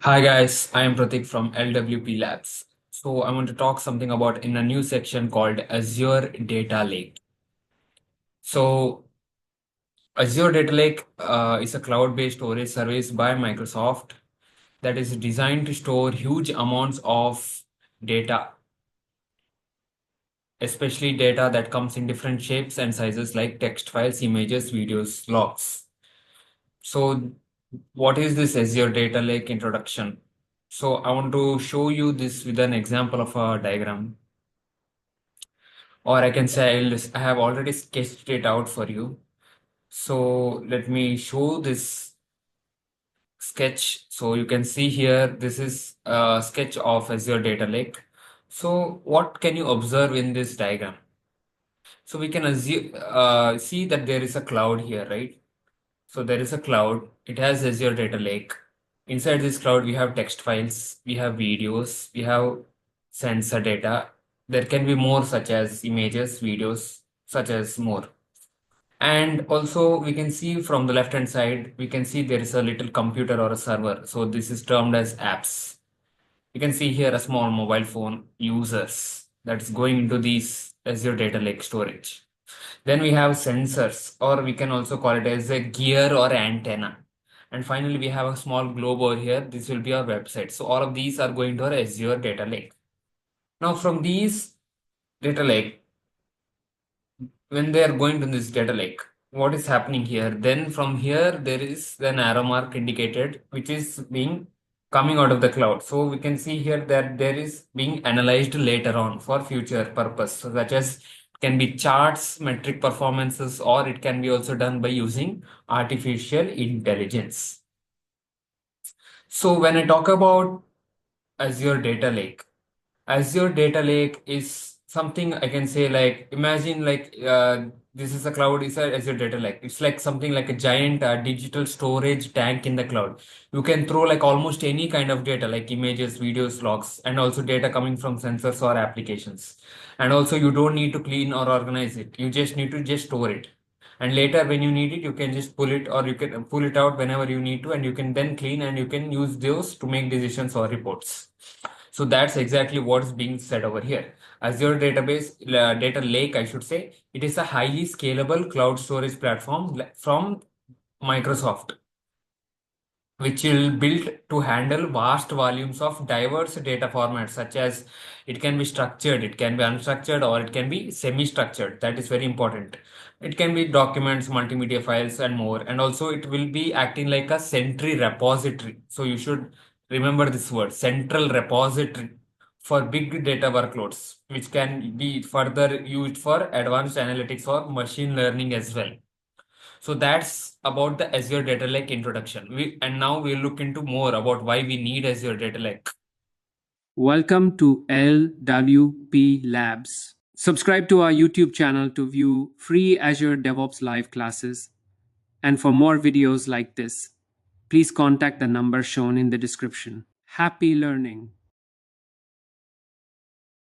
Hi guys, I am Pratik from LWP Labs. So I want to talk something about in a new section called Azure Data Lake. So Azure Data Lake is a cloud-based storage service by Microsoft that is designed to store huge amounts of data, especially data that comes in different shapes and sizes like text files, images, videos, logs. So what is this Azure Data Lake introduction? So I want to show you this with an example of a diagram. Or I can say I have already sketched it out for you. So let me show this sketch. So you can see here, this is a sketch of Azure Data Lake. So what can you observe in this diagram? So we can see that there is a cloud here, right? So there is a cloud. It has Azure Data Lake. Inside this cloud, we have text files, we have videos, we have sensor data. There can be more such as images, videos, such as more. And also we can see from the left hand side, we can see there is a little computer or a server. So this is termed as apps. You can see here a small mobile phone users that's going into these Azure Data Lake storage. Then we have sensors, or we can also call it as a gear or antenna. And finally, we have a small globe over here. This will be our website. So all of these are going to our Azure Data Lake. Now from these data lake, when they are going to this data lake, what is happening here? Then from here, there is an arrow mark indicated, which is being coming out of the cloud. So we can see here that there is being analyzed later on for future purpose, such as can be charts, metric performances, or it can be also done by using artificial intelligence. So when I talk about Azure Data Lake, Azure Data Lake is something I can say like, imagine like this is a cloud, is a Azure Data Lake. It's like something like a giant digital storage tank in the cloud. You can throw like almost any kind of data like images, videos, logs, and also data coming from sensors or applications. And also you don't need to clean or organize it. You just need to just store it. And later when you need it, you can just pull it or you can pull it out whenever you need to, and you can then clean and you can use those to make decisions or reports. So that's exactly what's being said over here. Azure Data Lake, I should say, it is a highly scalable cloud storage platform from Microsoft, which will build to handle vast volumes of diverse data formats, such as it can be structured, it can be unstructured, or it can be semi-structured. That is very important. It can be documents, multimedia files, and more. And also it will be acting like a central repository. So you should remember this word, central repository, for big data workloads, which can be further used for advanced analytics or machine learning as well. So that's about the Azure Data Lake introduction. And now we'll look into more about why we need Azure Data Lake. Welcome to LWP Labs. Subscribe to our YouTube channel to view free Azure DevOps live classes. And for more videos like this, please contact the number shown in the description. Happy learning!